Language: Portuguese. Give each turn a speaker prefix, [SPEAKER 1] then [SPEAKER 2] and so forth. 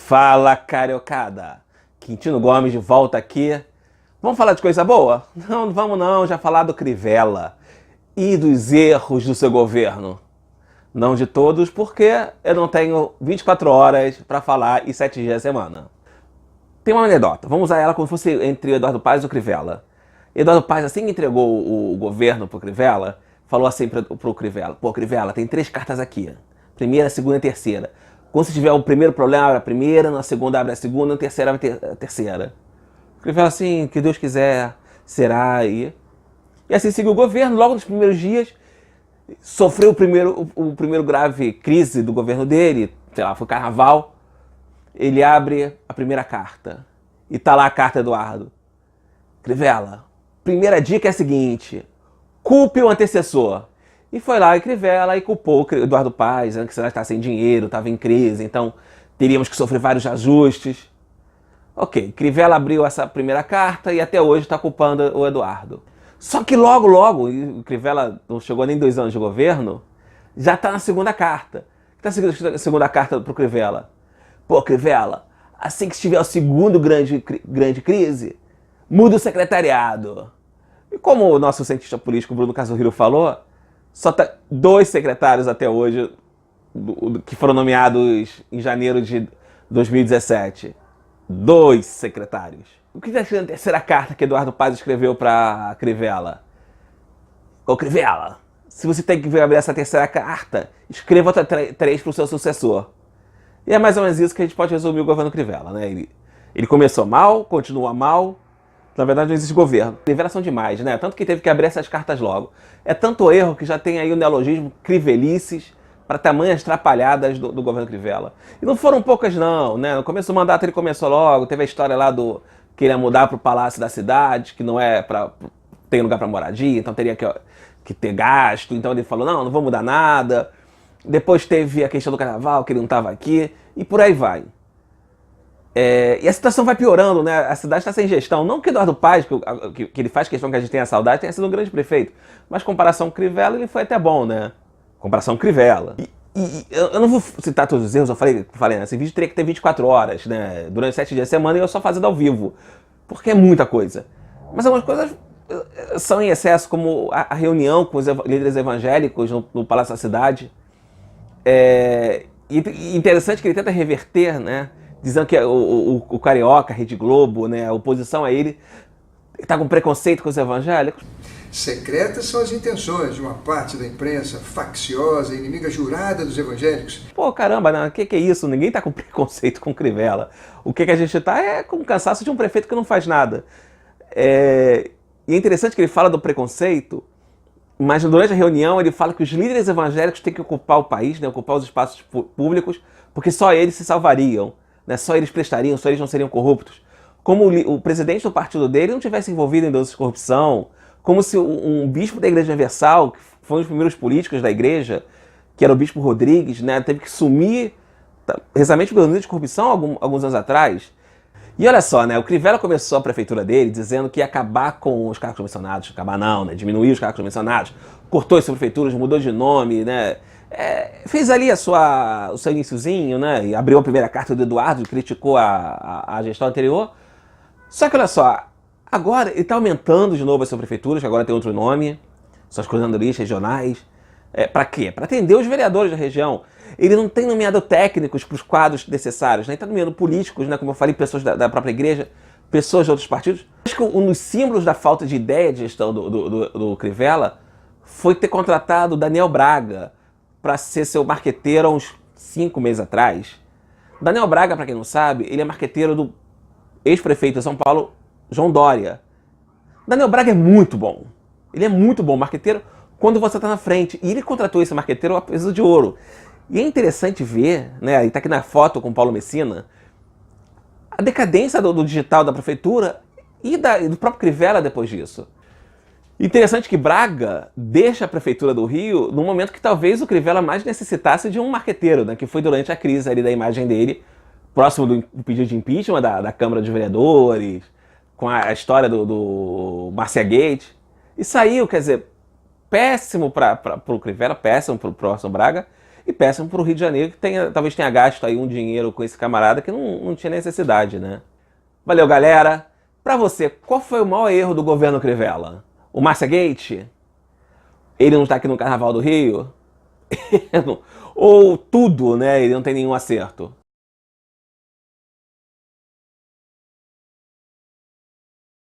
[SPEAKER 1] Fala, cariocada! Quintino Gomes de volta aqui. Vamos falar de coisa boa? Não, não vamos não, já falar do Crivella e dos erros do seu governo. Não de todos, porque eu não tenho 24 horas para falar e 7 dias a semana. Tem uma anedota, vamos usar ela como se fosse entre o Eduardo Paes e o Crivella. Eduardo Paes, assim que entregou o governo pro Crivella, falou assim pro Crivella: pô, Crivella, tem 3 cartas aqui. Primeira, segunda e terceira. Quando você tiver o primeiro problema, abre a primeira, na segunda abre a segunda, na terceira abre a terceira. O Crivella assim, que Deus quiser, será aí. E assim seguiu o governo, logo nos primeiros dias, sofreu o primeiro grave crise do governo dele, sei lá, foi carnaval. Ele abre a primeira carta e tá lá a carta, Eduardo. Crivella, primeira dica é a seguinte: culpe o antecessor. E foi lá e Crivella e culpou o Eduardo Paes, que estava sem dinheiro, estava em crise, então teríamos que sofrer vários ajustes. Ok, Crivella abriu essa primeira carta e até hoje está culpando o Eduardo. Só que logo, o Crivella não chegou nem 2 anos de governo, já está na segunda carta. O que está a segunda carta para o Crivella? Pô, Crivella, assim que estiver o segundo grande crise, muda o secretariado. E como o nosso cientista político Bruno Casuhiro falou, só tá 2 secretários até hoje que foram nomeados em janeiro de 2017. 2 secretários. O que está na terceira carta que Eduardo Paes escreveu para Crivella? Ô Crivella, se você tem que abrir essa terceira carta, escreva outra 3 para o seu sucessor. E é mais ou menos isso que a gente pode resumir o governo Crivella, né? Ele começou mal, continua mal. Na verdade, não existe governo. Crivella são demais, né? Tanto que teve que abrir essas cartas logo. É tanto erro que já tem aí o neologismo crivelices para tamanhas atrapalhadas do governo Crivella. E não foram poucas não, né? No começo do mandato ele começou logo, teve a história lá do que ele ia mudar para o Palácio da Cidade, que não é para ter lugar para moradia, então teria que ter gasto. Então ele falou, não vou mudar nada. Depois teve a questão do carnaval, que ele não estava aqui, e por aí vai. E a situação vai piorando, né? A cidade está sem gestão. Não que Eduardo Paes, que ele faz questão que a gente tenha saudade, tenha sido um grande prefeito. Mas comparação com Crivella, ele foi até bom, né? Comparação com Crivella. E eu não vou citar todos os erros, eu falei, né? Esse vídeo teria que ter 24 horas, né? Durante 7 dias da semana e eu só fazendo ao vivo. Porque é muita coisa. Mas algumas coisas são em excesso, como a reunião com os líderes evangélicos no Palácio da Cidade. E interessante que ele tenta reverter, né? Dizendo que o Carioca, a Rede Globo, né, a oposição a ele, está com preconceito com os evangélicos.
[SPEAKER 2] Secretas são as intenções de uma parte da imprensa facciosa, inimiga jurada dos evangélicos.
[SPEAKER 1] Pô, caramba, o que é isso? Ninguém está com preconceito com Crivella. O que a gente está é com o cansaço de um prefeito que não faz nada. E é interessante que ele fala do preconceito, mas durante a reunião ele fala que os líderes evangélicos têm que ocupar o país, né, ocupar os espaços públicos, porque só eles se salvariam. Né, só eles prestariam, só eles não seriam corruptos. Como o presidente do partido dele não tivesse envolvido em doces de corrupção, como se um bispo da Igreja Universal, que foi um dos primeiros políticos da igreja, que era o bispo Rodrigues, né, teve que sumir precisamente por denúncia de corrupção alguns anos atrás. E olha só, né, o Crivella começou a prefeitura dele dizendo que ia acabar com os cargos comissionados, acabar não, né, diminuir os cargos comissionados, cortou as prefeituras, mudou de nome, né, fez ali o seu iniciozinho, né? E abriu a primeira carta do Eduardo, criticou a gestão anterior. Só que olha só, agora ele está aumentando de novo as suas prefeituras, que agora tem outro nome, suas coordenadorias regionais. Para quê? Para atender os vereadores da região. Ele não tem nomeado técnicos para os quadros necessários, né? Ele está nomeando políticos, né? Como eu falei, pessoas da própria igreja, pessoas de outros partidos. Acho que um dos símbolos da falta de ideia de gestão do Crivella foi ter contratado o Daniel Braga para ser seu marqueteiro há uns 5 meses atrás. Daniel Braga, para quem não sabe, ele é marqueteiro do ex-prefeito de São Paulo, João Dória. Daniel Braga é muito bom. Ele é muito bom marqueteiro quando você está na frente. E ele contratou esse marqueteiro a peso de ouro. E é interessante ver, né, ele está aqui na foto com o Paulo Messina, a decadência do digital da prefeitura e do próprio Crivella depois disso. Interessante que Braga deixa a prefeitura do Rio no momento que talvez o Crivella mais necessitasse de um marqueteiro, né, que foi durante a crise ali da imagem dele, próximo do pedido de impeachment da Câmara de Vereadores, com a história do Marcia Gate. E saiu, quer dizer, péssimo para o Crivella, péssimo para o próximo Braga, E péssimo para o Rio de Janeiro, que talvez tenha gasto aí um dinheiro com esse camarada que não tinha necessidade, né? Valeu, galera! Pra você, qual foi o maior erro do governo Crivella? O Márcia Gate? Ele não tá aqui no Carnaval do Rio? Ou tudo, né? Ele não tem nenhum acerto?